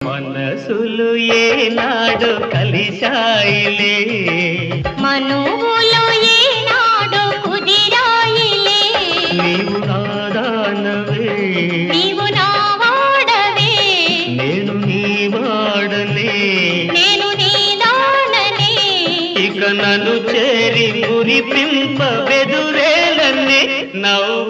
మనసులు ఏనాడు కలిశాయిలే, మనువులు ఏనాడు కుదిరాయిలే. నీవు నాదానవే, నీవు నా వాడవే, నేను నీ వాడనే, నేను నీ దాననే. ఇక నన్ను చేరి మురిపింప బెదురేలన్నీ నవ్వు